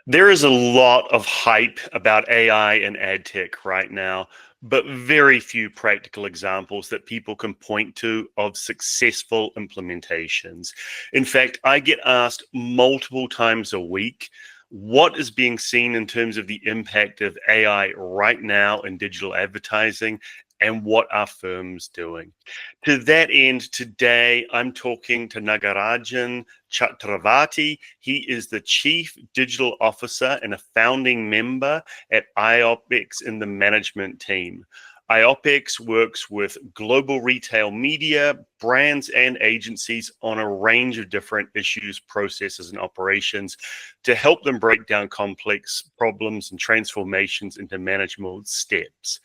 There is a lot of hype about AI and ad tech right now, but very few practical examples that people can point to of successful implementations. In fact, I get asked multiple times a week what is being seen in terms of the impact of AI right now in digital advertising and what are firms doing. To that end, today I'm talking to Nagarajan Chakravarthy. He is the Chief Digital Officer and a founding member at iOPEX in the management team. iOPEX works with global retail media, brands, and agencies on a range of different issues, processes, and operations to help them break down complex problems and transformations into manageable steps.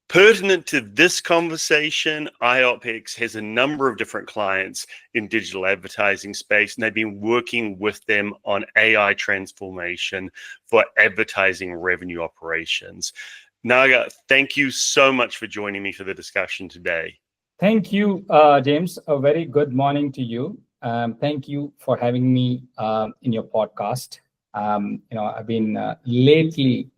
Pertinent to this conversation, iOPEX has a number of different clients in digital advertising space, and they've been working with them on AI transformation for advertising revenue operations. Naga, thank you so much for joining me for the discussion today. Thank you, James. A very good morning to you. Thank you for having me in your podcast. I've been lately,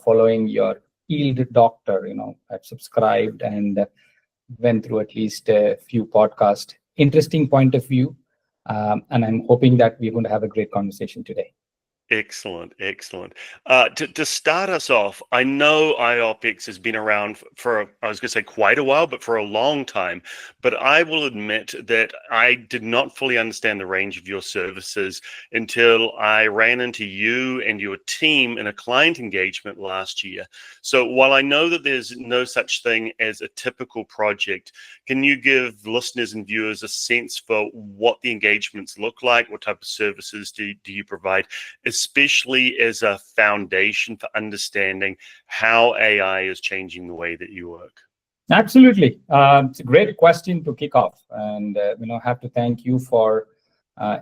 following your Yield Doctor. I've subscribed and went through at least a few podcasts. Interesting point of view, and I'm hoping that we're going to have a great conversation today. Excellent, excellent. To start us off, I know iOPEX has been around for, I was going to say quite a while, but for a long time. But I will admit that I did not fully understand the range of your services until I ran into you and your team in a client engagement last year. So while I know that there's no such thing as a typical project, can you give listeners and viewers a sense for what the engagements look like? What type of services do you provide, especially as a foundation for understanding how AI is changing the way that you work? Absolutely. It's a great question to kick off. And, have to thank you for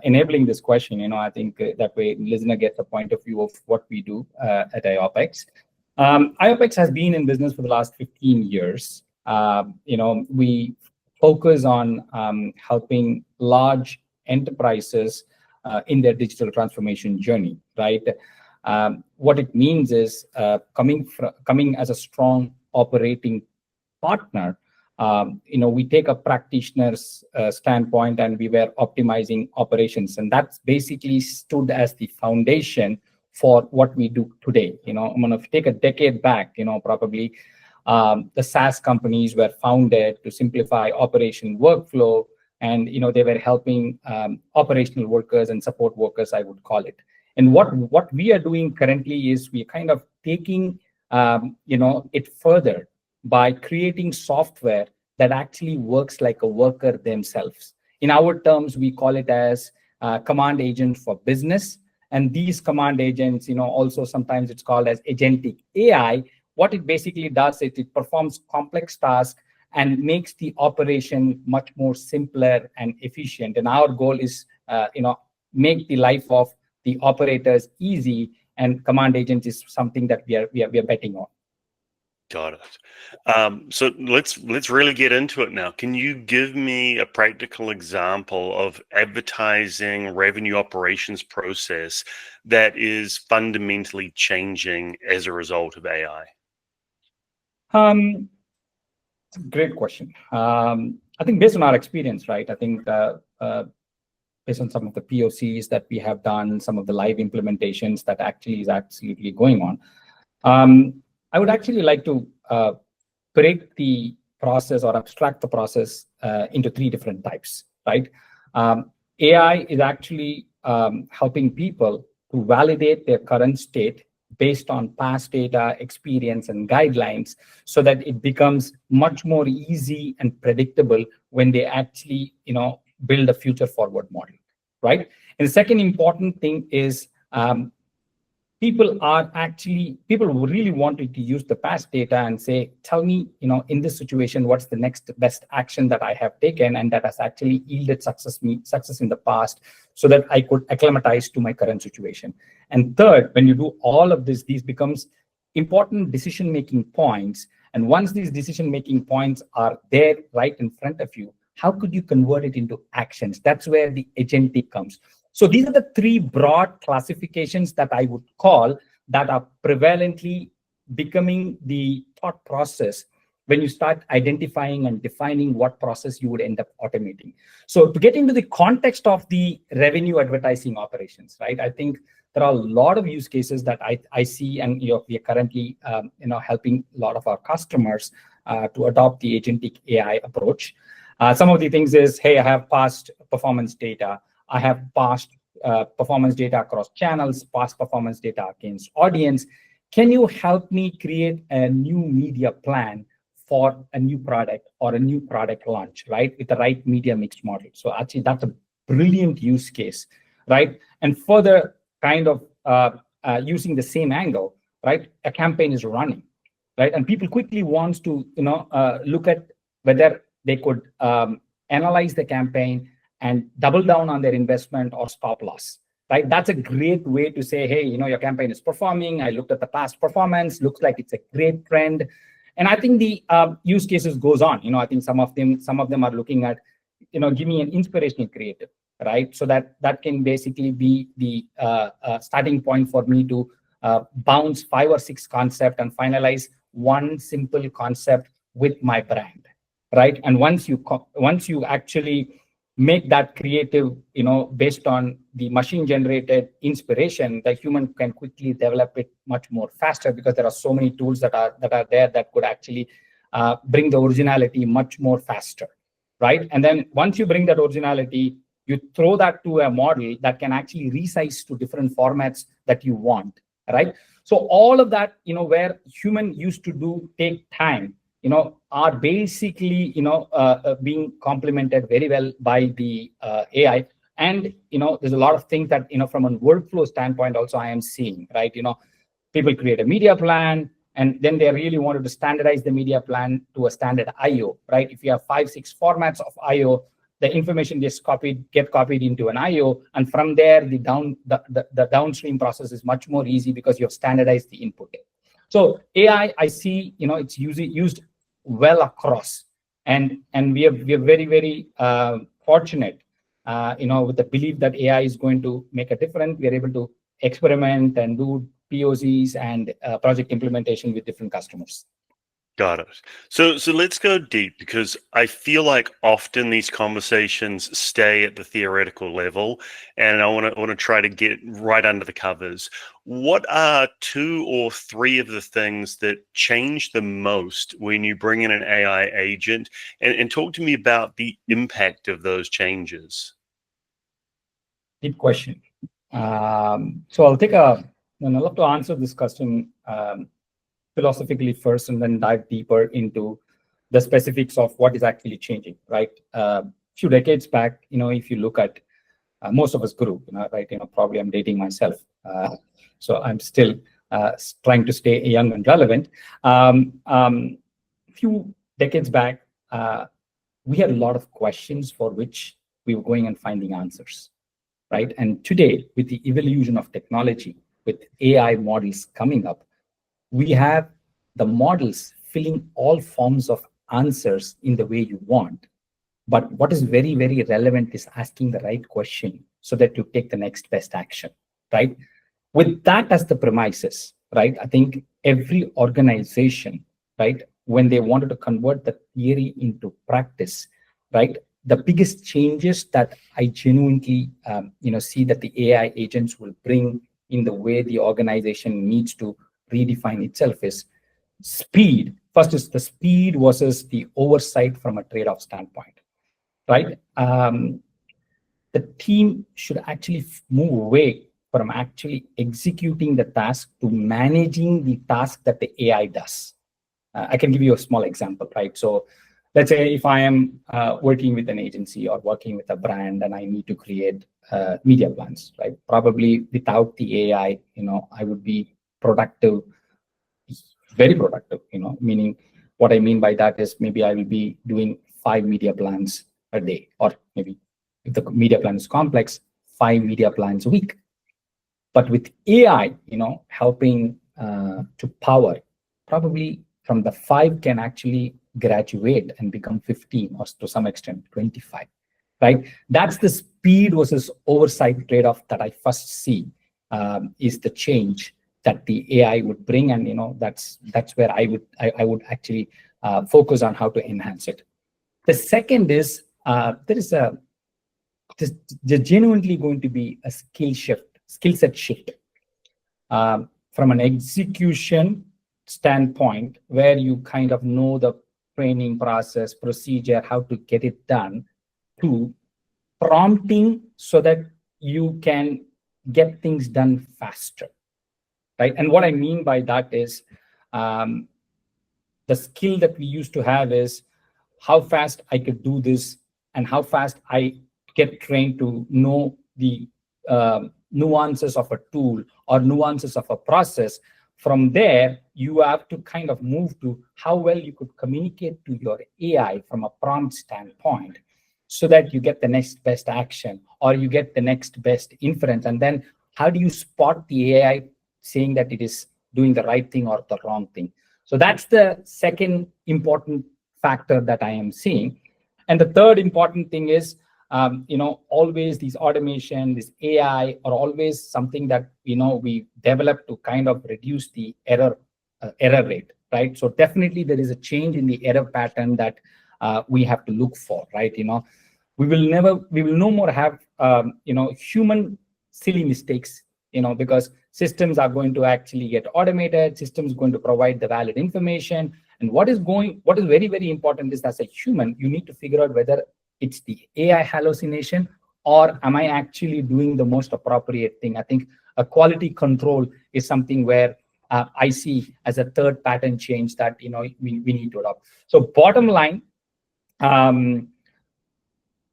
enabling this question. I think that way listener gets a point of view of what we do at iOPEX. iOPEX has been in business for the last 15 years. We focus on helping large enterprises in their digital transformation journey, right? What it means is coming as a strong operating partner. We take a practitioner's standpoint, and we were optimizing operations, and that's basically stood as the foundation for what we do today. I'm going to take a decade back. Probably the SaaS companies were founded to simplify operation workflow. And they were helping operational workers and support workers, I would call it. And what we are doing currently is we're kind of taking it further by creating software that actually works like a worker themselves. In our terms, we call it as command agent for business. And these command agents, also sometimes it's called as Agentic AI. What it basically does is it performs complex tasks and makes the operation much more simpler and efficient. And our goal is, make the life of the operators easy. And command agents is something that we are betting on. Got it. So let's really get into it now. Can you give me a practical example of advertising revenue operations process that is fundamentally changing as a result of AI? Great question. I think based on our experience, right? I think based on some of the POCs that we have done, some of the live implementations that actually is absolutely going on, I would actually like to break the process or abstract the process into three different types, right? AI is actually helping people to validate their current state based on past data, experience, and guidelines, so that it becomes much more easy and predictable when they actually, build a future forward model, right? And the second important thing is people really wanted to use the past data and say, tell me, in this situation, what's the next best action that I have taken and that has actually yielded success in the past, so that I could acclimatize to my current situation. And third, when you do all of this, these becomes important decision-making points. And once these decision-making points are there right in front of you, how could you convert it into actions? That's where the agentic comes. So these are the three broad classifications that I would call that are prevalently becoming the thought process when you start identifying and defining what process you would end up automating. So to get into the context of the revenue advertising operations, right? I think there are a lot of use cases that I see, and we are currently helping a lot of our customers to adopt the agentic AI approach. Some of the things is, hey, I have past performance data. I have past performance data across channels, past performance data against audience. Can you help me create a new media plan for a new product or a new product launch, right? With the right media mix model. So actually that's a brilliant use case, right? And further kind of using the same angle, right? A campaign is running, right? And people quickly wants to, look at whether they could analyze the campaign and double down on their investment or stop loss, right? That's a great way to say, hey, your campaign is performing. I looked at the past performance, looks like it's a great trend. And I think the use cases goes on. I think some of them are looking at, give me an inspirational creative, right? So that can basically be the starting point for me to bounce 5 or 6 concepts and finalize one simple concept with my brand, right? And once you actually make that creative, based on the machine generated inspiration, the human can quickly develop it much more faster, because there are so many tools that are there that could actually bring the originality much more faster, right? And then once you bring that originality, you throw that to a model that can actually resize to different formats that you want, right? So all of that, where human used to take time, are basically, being complemented very well by the AI. And, there's a lot of things that, from a workflow standpoint also I am seeing, right? People create a media plan, and then they really wanted to standardize the media plan to a standard IO, right? If you have 5, 6 formats of IO, the information get copied into an IO, and from there the downstream process is much more easy because you have standardized the input. So AI, I see, it's used well across, and we are very, very fortunate, with the belief that AI is going to make a difference. We are able to experiment and do POCs and project implementation with different customers. Got it. So let's go deep, because I feel like often these conversations stay at the theoretical level, and I want to try to get right under the covers. What are 2 or 3 of the things that change the most when you bring in an AI agent, and talk to me about the impact of those changes? Good question. So I'd love to answer this question philosophically first, and then dive deeper into the specifics of what is actually changing, right? A few decades back, if you look at most of us grew, right? Probably I'm dating myself. So I'm still trying to stay young and relevant. Few decades back, we had a lot of questions for which we were going and finding answers, right? And today, with the evolution of technology, with AI models coming up, we have the models filling all forms of answers in the way you want. But what is very, very relevant is asking the right question so that you take the next best action, right? With that as the premises, right? I think every organization, right, when they wanted to convert the theory into practice, right, the biggest changes that I genuinely, see that the AI agents will bring in the way the organization needs to redefine itself is speed. First is the speed versus the oversight from a trade-off standpoint, right? The team should actually move away from actually executing the task to managing the task that the AI does. I can give you a small example, right? So let's say if I am working with an agency or working with a brand, and I need to create media plans, right? Probably without the AI, I would be productive, very productive, meaning what I mean by that is maybe I will be doing 5 media plans a day, or maybe if the media plan is complex, 5 media plans a week. But with AI, helping to power, probably from the 5 can actually graduate and become 15, or to some extent 25. right? That's the speed versus oversight trade-off that I first see, is the change that the AI would bring, and that's where I would actually focus on how to enhance it. The second is there's genuinely going to be a skill set shift from an execution standpoint, where you kind of know the training process, procedure, how to get it done, to prompting so that you can get things done faster, right? And what I mean by that is the skill that we used to have is how fast I could do this and how fast I get trained to know the nuances of a tool or nuances of a process. From there, you have to kind of move to how well you could communicate to your AI from a prompt standpoint, so that you get the next best action or you get the next best inference. And then how do you spot the AI saying that it is doing the right thing or the wrong thing? So that's the second important factor that I am seeing. And the third important thing is, always these automation, this AI are always something that, we develop to kind of reduce the error rate, right? So definitely there is a change in the error pattern that we have to look for, right? We will no more have, human silly mistakes, because systems are going to actually get automated, systems going to provide the valid information. And what is very, very important is, as a human, you need to figure out whether it's the AI hallucination or am I actually doing the most appropriate thing. I think a quality control is something where I see as a third pattern change that, we need to adopt. So bottom line, AI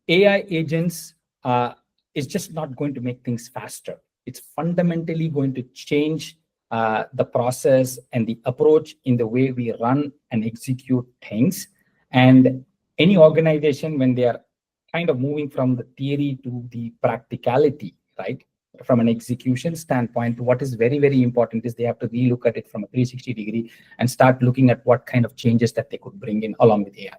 agents is just not going to make things faster. It's fundamentally going to change the process and the approach in the way we run and execute things. And any organization, when they are kind of moving from the theory to the practicality, right, from an execution standpoint, what is very, very important is they have to relook at it from a 360 degree and start looking at what kind of changes that they could bring in along with AI.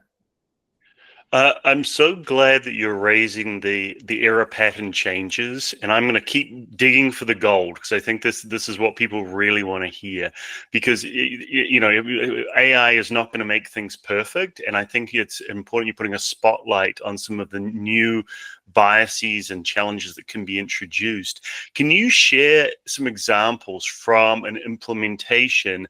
I'm so glad that you're raising the error pattern changes, and I'm going to keep digging for the gold, because I think this is what people really want to hear. Because AI is not going to make things perfect, and I think it's important you're putting a spotlight on some of the new biases and challenges that can be introduced. Can you share some examples from an implementation?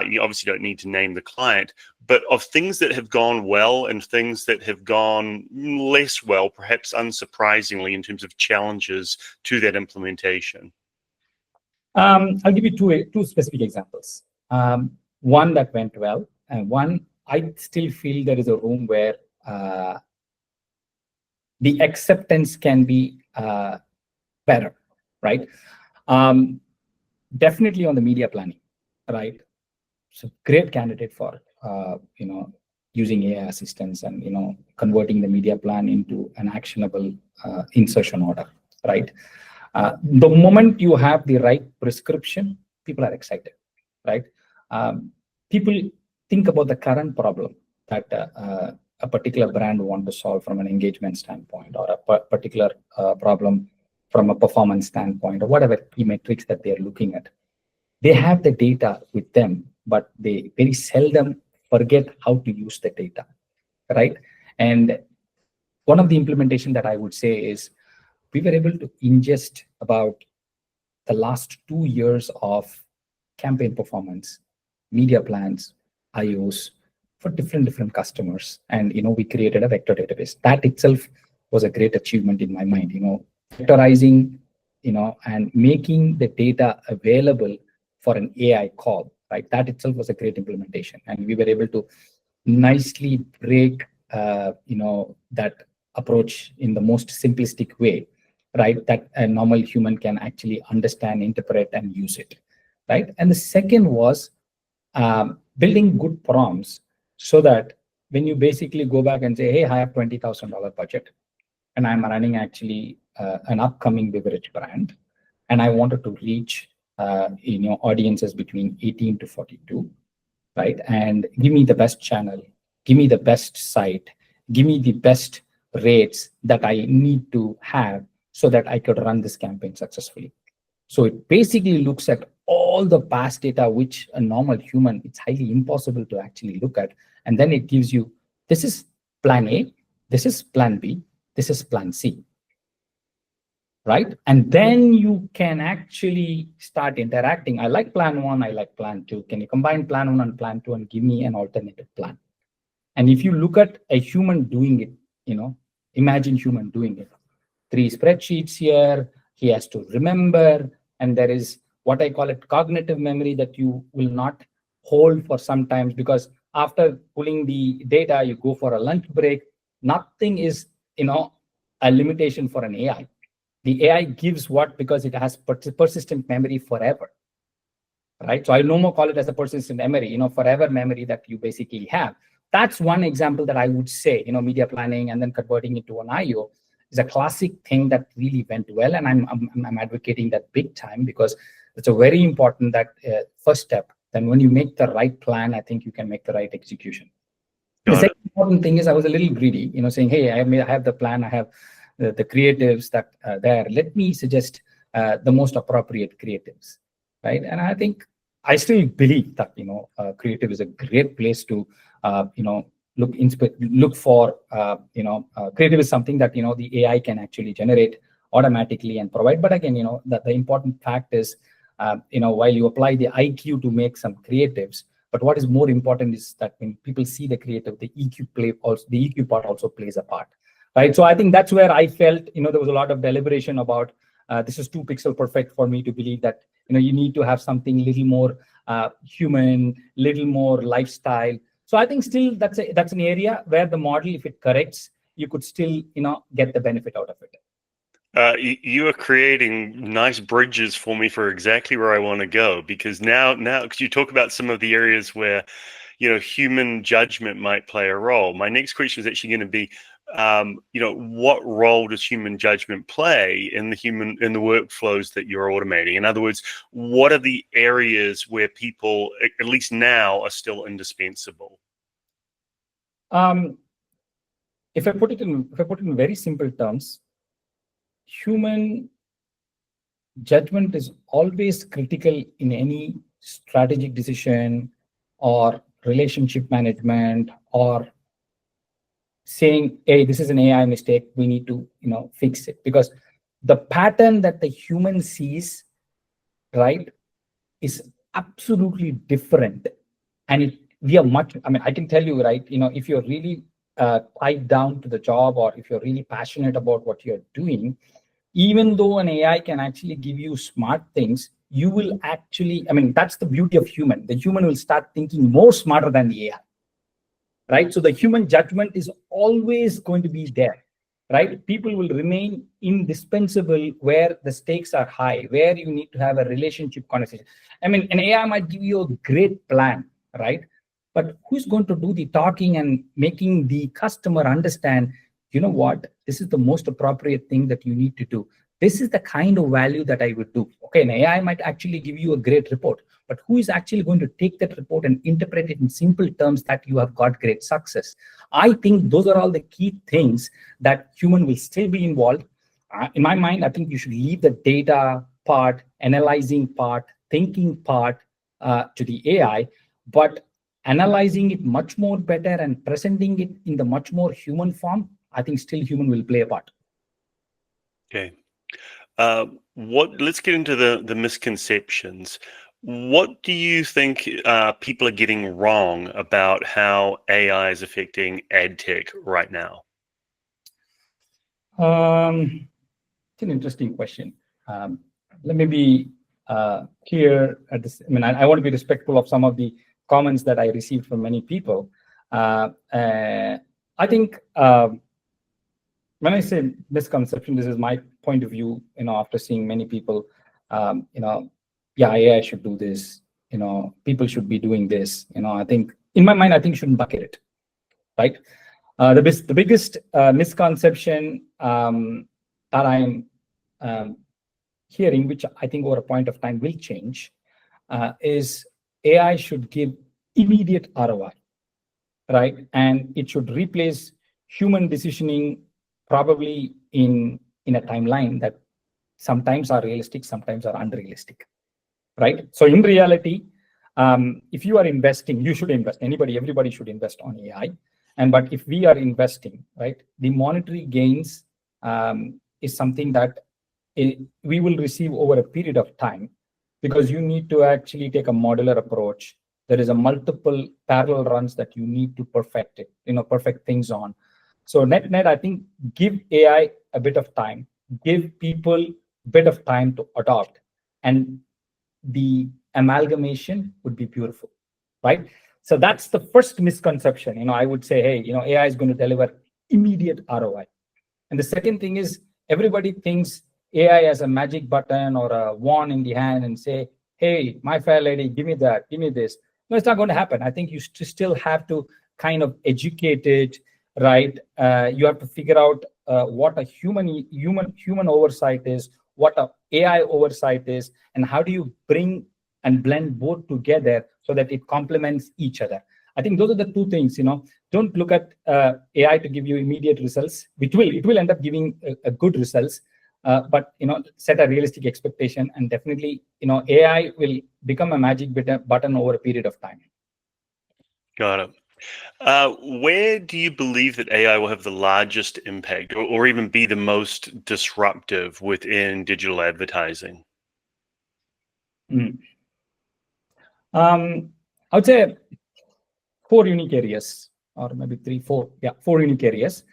You obviously don't need to name the client, but of things that have gone well and things that have gone less well, perhaps unsurprisingly, in terms of challenges to that implementation. I'll give you two specific examples. One that went well, and one I still feel there is a room where the acceptance can be better, right? Definitely on the media planning, right? So great candidate for using AI assistance and converting the media plan into an actionable insertion order, right? The moment you have the right prescription, people are excited, right? People think about the current problem that a particular brand want to solve from an engagement standpoint, or a particular problem from a performance standpoint, or whatever key metrics that they're looking at. They have the data with them, but they very seldom forget how to use the data, right? And one of the implementation that I would say is, we were able to ingest about the last 2 years of campaign performance, media plans, IOs for different customers. And, we created a vector database. That itself was a great achievement in my mind, vectorizing, and making the data available for an AI call, right? That itself was a great implementation. And we were able to nicely break, that approach in the most simplistic way, right? That a normal human can actually understand, interpret, and use it, right? And the second was building good prompts, so that when you basically go back and say, hey, I have $20,000 budget, and I'm running actually an upcoming beverage brand, and I wanted to reach audiences between 18 to 42, right? And give me the best channel, give me the best site, give me the best rates that I need to have so that I could run this campaign successfully. So it basically looks at all the past data, which a normal human, it's highly impossible to actually look at. And then it gives you, this is plan A, this is plan B, this is plan C, right? And then you can actually start interacting. I like plan one, I like plan two. Can you combine plan one and plan two and give me an alternative plan? And if you look at a human doing it, imagine human doing it. 3 spreadsheets here, he has to remember, and there is what I call it cognitive memory that you will not hold for sometimes, because after pulling the data, you go for a lunch break. Nothing is, a limitation for an AI. The AI gives what? Because it has persistent memory forever, right? So I no more call it as a persistent memory, forever memory that you basically have. That's one example that I would say, media planning and then converting it to an IO is a classic thing that really went well. And I'm advocating that big time, because it's a very important first step. Then when you make the right plan, I think you can make the right execution. The second important thing is I was a little greedy, saying, hey, I have the plan, I have the creatives that are there. Let me suggest the most appropriate creatives, right? And I think I still believe that, creative is a great place to, look for, creative is something that, the AI can actually generate automatically and provide. But again, that the important fact is, while you apply the IQ to make some creatives, but what is more important is that when people see the creative, the EQ part also plays a part, right? So I think that's where I felt, there was a lot of deliberation about this is too pixel perfect for me to believe that, you need to have something little more human, little more lifestyle. So I think still that's an area where the model, if it corrects, you could still, get the benefit out of it. You are creating nice bridges for me for exactly where I want to go, because now, because you talk about some of the areas where, human judgment might play a role. My next question is actually going to be, what role does human judgment play in the workflows that you're automating? In other words, what are the areas where people, at least now, are still indispensable? If I put it in very simple terms, human judgment is always critical in any strategic decision or relationship management, or saying, hey, this is an AI mistake, we need to fix it, because the pattern that the human sees, right, is absolutely different. And I can tell you, right, if you're really tied down to the job, or if you're really passionate about what you're doing, even though an AI can actually give you smart things, you will actually, that's the beauty of human. The human will start thinking more smarter than the AI, right? So the human judgment is always going to be there, right? People will remain indispensable where the stakes are high, where you need to have a relationship conversation. An AI might give you a great plan, right? But who's going to do the talking and making the customer understand, what, this is the most appropriate thing that you need to do. This is the kind of value that I would do. Okay, an AI might actually give you a great report, but who is actually going to take that report and interpret it in simple terms that you have got great success? I think those are all the key things that human will still be involved. In my mind, I think you should leave the data part, analyzing part, thinking part to the AI, but analyzing it much more better and presenting it in the much more human form, I think still human will play a part. Okay. Let's get into the misconceptions. What do you think people are getting wrong about how AI is affecting ad tech right now? It's an interesting question. Let me be clear at this. I want to be respectful of some of the comments that I received from many people. I think when I say misconception, this is my point of view. After seeing many people, AI should do this. People should be doing this. I think in my mind, I think you shouldn't bucket it, right? The biggest misconception that I'm hearing, which I think over a point of time will change, is AI should give immediate ROI, right? And it should replace human decisioning probably in a timeline that sometimes are realistic, sometimes are unrealistic, right? So in reality, if you are investing, you should invest. Everybody should invest on AI. But if we are investing, right, the monetary gains is something that we will receive over a period of time, because you need to actually take a modular approach. There is a multiple parallel runs that you need to perfect things on. So net, I think give AI a bit of time, give people a bit of time to adopt, and the amalgamation would be beautiful, right? So that's the first misconception. I would say, hey, AI is going to deliver immediate ROI. And the second thing is, everybody thinks AI has a magic button or a wand in the hand and say, hey, my fair lady, give me that, give me this. No, it's not going to happen. I think you still have to kind of educate it, right? You have to figure out what a human oversight is, what a AI oversight is, and how do you bring and blend both together so that it complements each other. I think those are the two things. Don't look at AI to give you immediate results. It will end up giving a good results, but set a realistic expectation, and definitely AI will become a magic button over a period of time. Got it. Where do you believe that AI will have the largest impact, or even be the most disruptive within digital advertising? I would say 4 unique areas, or maybe 3, 4. Yeah, 4 unique areas.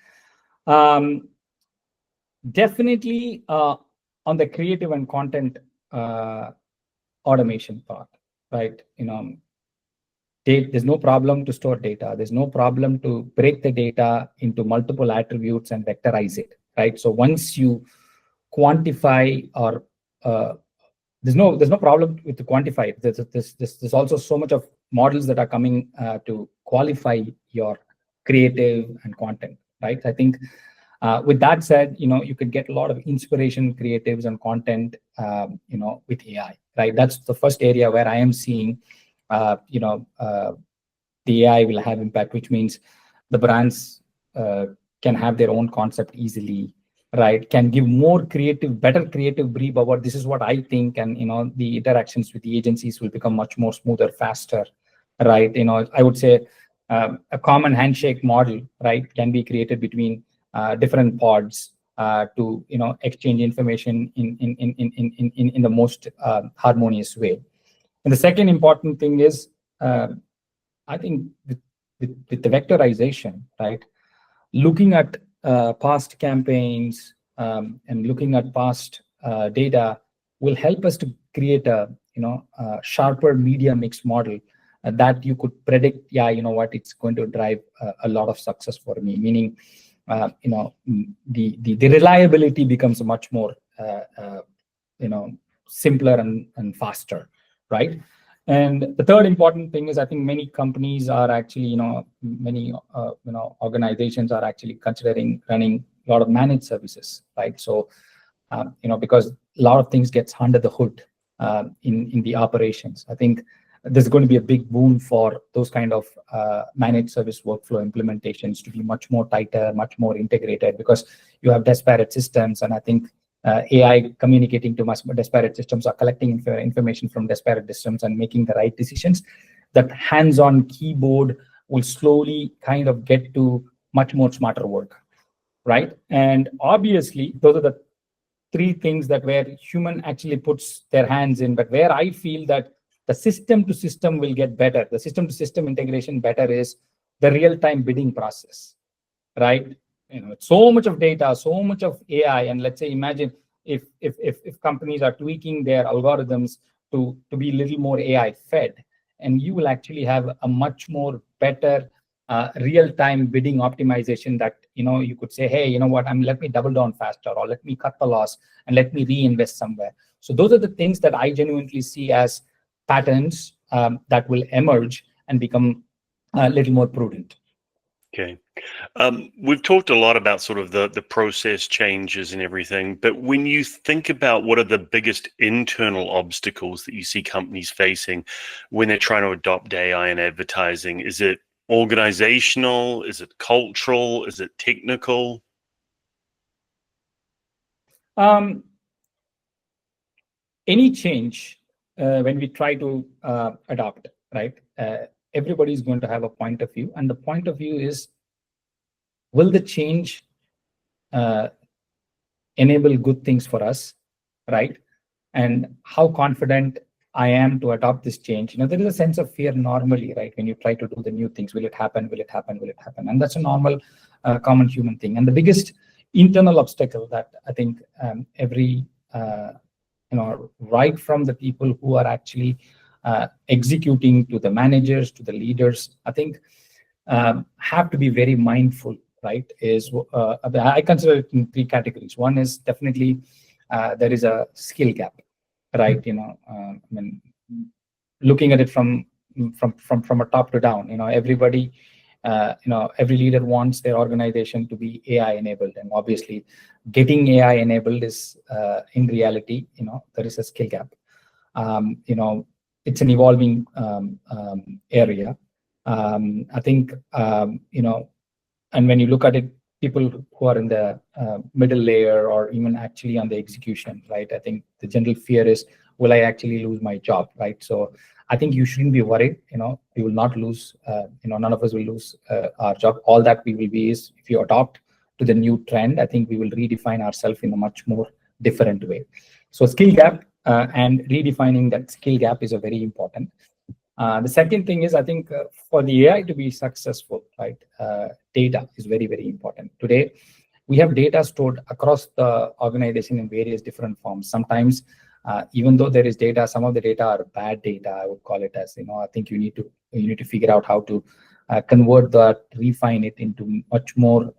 Definitely on the creative and content automation part, right? There's no problem to store data. There's no problem to break the data into multiple attributes and vectorize it, right? So once you quantify, or there's no problem with the quantify. There's also so much of models that are coming to qualify your creative and content, right? I think with that said, you could get a lot of inspiration, creatives, and content, with AI, right? That's the first area where I am seeing, the AI will have impact, which means the brands can have their own concept easily, right? Can give better creative brief about this is what I think, and the interactions with the agencies will become much more smoother, faster, right? I would say a common handshake model, right, can be created between different pods to exchange information in the most harmonious way. And the second important thing is, I think with the vectorization, right, looking at past campaigns and looking at past data will help us to create a sharper media mix model that you could predict. Yeah, what, it's going to drive a lot of success for me. Meaning, the reliability becomes much more simpler and faster, right? And the third important thing is, I think many companies are actually, many organizations are actually considering running a lot of managed services, right? So, because a lot of things gets under the hood in the operations. I think there's going to be a big boom for those kind of managed service workflow implementations to be much more tighter, much more integrated, because you have disparate systems. And I think AI communicating to much more disparate systems, or collecting information from disparate systems and making the right decisions. That hands-on keyboard will slowly kind of get to much more smarter work, right? And obviously, those are the 3 things that where human actually puts their hands in, but where I feel that the system to system will get better. The system to system integration better is the real-time bidding process, right? So much of data, so much of AI, and let's say, imagine if companies are tweaking their algorithms to be a little more AI fed, and you will actually have a much more better real-time bidding optimization that you could say, hey, you know what, let me double down faster, or let me cut the loss and let me reinvest somewhere. So those are the things that I genuinely see as patterns that will emerge and become a little more prudent. Okay. We've talked a lot about sort of the process changes and everything, but when you think about what are the biggest internal obstacles that you see companies facing when they're trying to adopt AI in advertising, is it organizational? Is it cultural? Is it technical? Any change when we try to adopt, right? Everybody is going to have a point of view, and the point of view is, will the change enable good things for us, right? And how confident I am to adopt this change. There is a sense of fear normally, right? When you try to do the new things, will it happen? Will it happen? Will it happen? And that's a normal, common human thing. And the biggest internal obstacle that I think every, right from the people who are actually executing to the managers, to the leaders, I think have to be very mindful, right? I consider it in three categories. One is definitely there is a skill gap, right? I mean, looking at it from a top to down, everybody, every leader wants their organization to be AI enabled, and obviously, getting AI enabled is in reality, there is a skill gap. It's an evolving area. I think and when you look at it, people who are in the middle layer or even actually on the execution, right? I think the general fear is, will I actually lose my job, right? So I think you shouldn't be worried. You will not lose. None of us will lose our job. All that we will be is, if you adopt to the new trend, I think we will redefine ourselves in a much more different way. So skill gap and redefining that skill gap is a very important. The second thing is, I think for the AI to be successful, right, data is very, very important. Today, we have data stored across the organization in various different forms. Sometimes, even though there is data, some of the data are bad data, I would call it as, I think you need to figure out how to convert that, refine it into much more,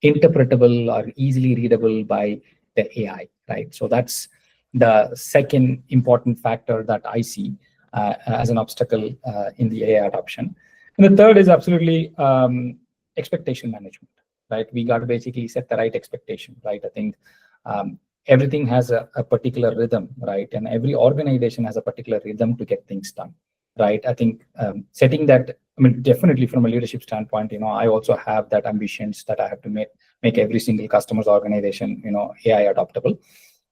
interpretable or easily readable by the AI, right? So that's the second important factor that I see as an obstacle in the AI adoption. And the third is absolutely expectation management, right? We got to basically set the right expectation, right? I think everything has a particular rhythm, right? And every organization has a particular rhythm to get things done, right? I think setting that, I mean, definitely from a leadership standpoint, I also have that ambitions that I have to make every single customer's organization, AI adoptable.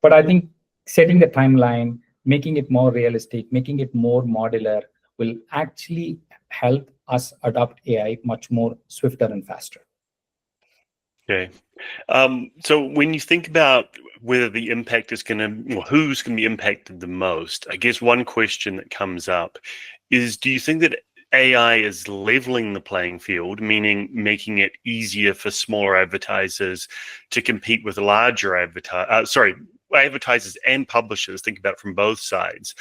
But I think setting the timeline, making it more realistic, making it more modular will actually help us adopt AI much more swifter and faster. Okay. So when you think about whether the impact is who's going to be impacted the most, I guess one question that comes up is, do you think that AI is leveling the playing field, meaning making it easier for smaller advertisers to compete with larger advertisers and publishers, think about it from both sides?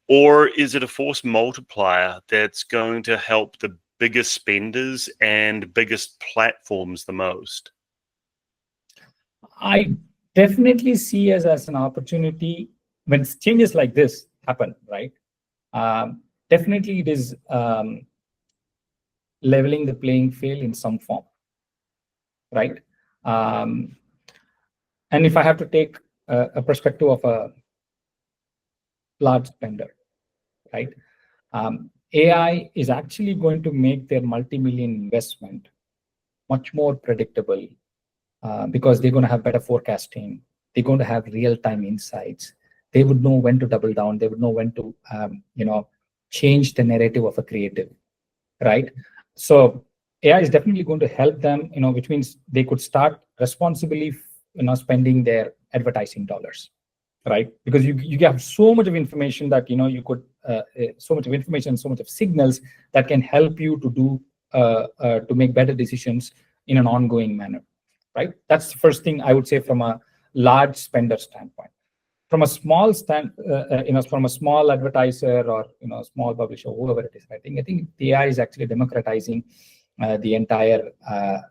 Or is it a force multiplier that's going to help the biggest spenders and biggest platforms the most? I definitely see as an opportunity when changes like this happen, right? Definitely it is leveling the playing field in some form, right? And if I have to take a perspective of a large spender, right? AI is actually going to make their multi-million investment much more predictable because they're going to have better forecasting. They're going to have real-time insights. They would know when to double down. They would know when to, change the narrative of a creative, right? So AI is definitely going to help them, which means they could start responsibly, spending their advertising dollars, right? Because you have so much of information that, you could, so much of information, so much of signals that can help you to do, to make better decisions in an ongoing manner, right? That's the first thing I would say from a large spender standpoint. From a small from a small advertiser or small publisher, whoever it is, I think the AI is actually democratizing the entire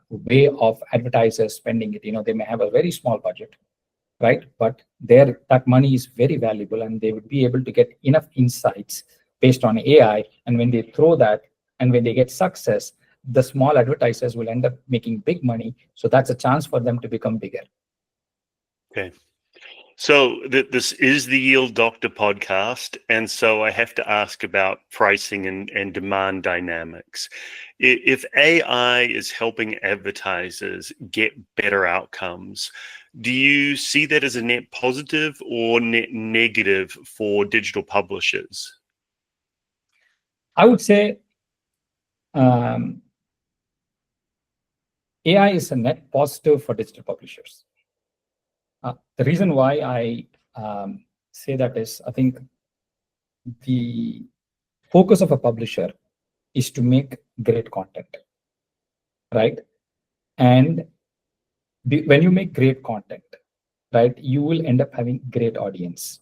way of advertisers spending it. They may have a very small budget, right? But that money is very valuable, and they would be able to get enough insights based on AI. And when they throw that, and when they get success, the small advertisers will end up making big money. So that's a chance for them to become bigger. Okay. So this is the Yield Doctor podcast, and so I have to ask about pricing and demand dynamics. If AI is helping advertisers get better outcomes, do you see that as a net positive or net negative for digital publishers? I would say AI is a net positive for digital publishers. The reason why I say that is, I think the focus of a publisher is to make great content, right? And when you make great content, right, you will end up having great audience,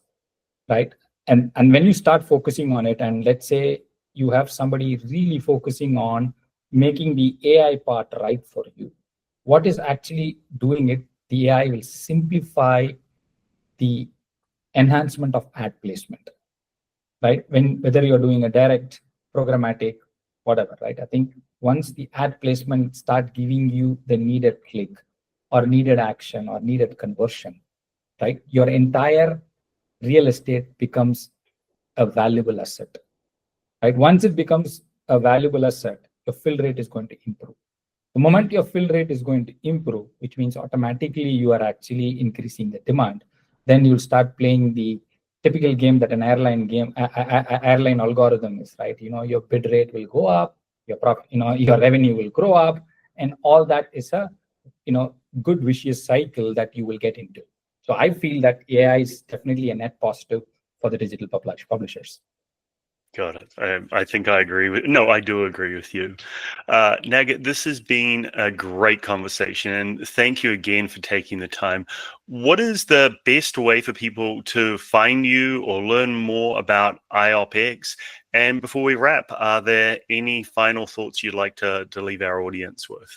right? And when you start focusing on it, and let's say you have somebody really focusing on making the AI part right for you, what is actually doing it? The AI will simplify the enhancement of ad placement, right? Whether you're doing a direct, programmatic, whatever, right? I think once the ad placement start giving you the needed click or needed action or needed conversion, right, your entire real estate becomes a valuable asset, right? Once it becomes a valuable asset, your fill rate is going to improve. The moment your fill rate is going to improve, which means automatically you are actually increasing the demand, then you'll start playing the typical game that an airline algorithm is, right? Your bid rate will go up, your revenue will grow up, and all that is a good vicious cycle that you will get into. So I feel that AI is definitely a net positive for the digital publishers. Got it. I think I agree with. No, I do agree with you, Naga. This has been a great conversation, and thank you again for taking the time. What is the best way for people to find you or learn more about iOPEX? And before we wrap, are there any final thoughts you'd like to leave our audience with?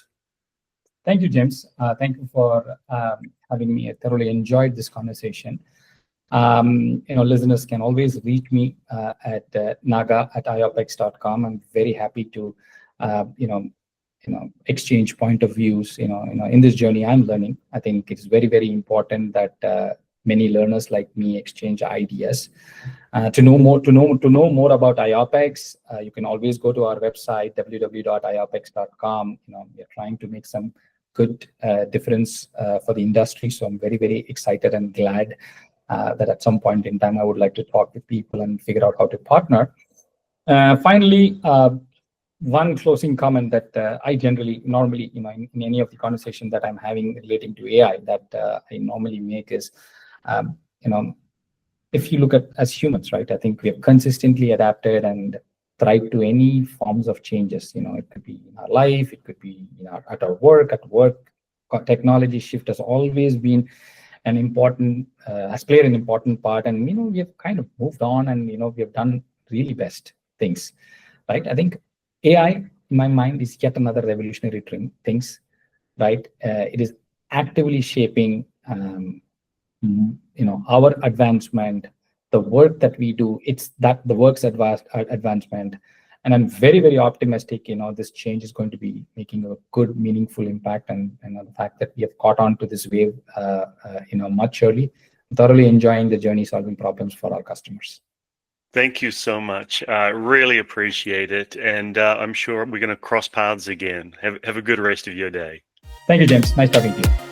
Thank you, James. Thank you for having me. I thoroughly enjoyed this conversation. Listeners can always reach me at naga@iopex.com. I'm very happy to, exchange point of views. In this journey, I'm learning. I think it's very, very important that many learners like me exchange ideas. To know more about iOPEX, you can always go to our website www.iopex.com. We're trying to make some good difference for the industry. So I'm very, very excited and glad that at some point in time, I would like to talk with people and figure out how to partner. Finally, one closing comment that I normally, in any of the conversations that I'm having relating to AI, that I normally make is, if you look at as humans, right, I think we have consistently adapted and thrived to any forms of changes. It could be in our life, it could be at our work. Technology shift has always been has played an important part, and we have kind of moved on, and we have done really best things, right? I think AI, in my mind, is yet another revolutionary things, right? It is actively shaping our advancement, the work that we do. It's that the work's advancement, and I'm very, very optimistic. This change is going to be making a good, meaningful impact, and the fact that we have caught on to this wave, much early. Thoroughly enjoying the journey, solving problems for our customers. Thank you so much. Really appreciate it, and I'm sure we're going to cross paths again. Have a good rest of your day. Thank you, James. Nice talking to you.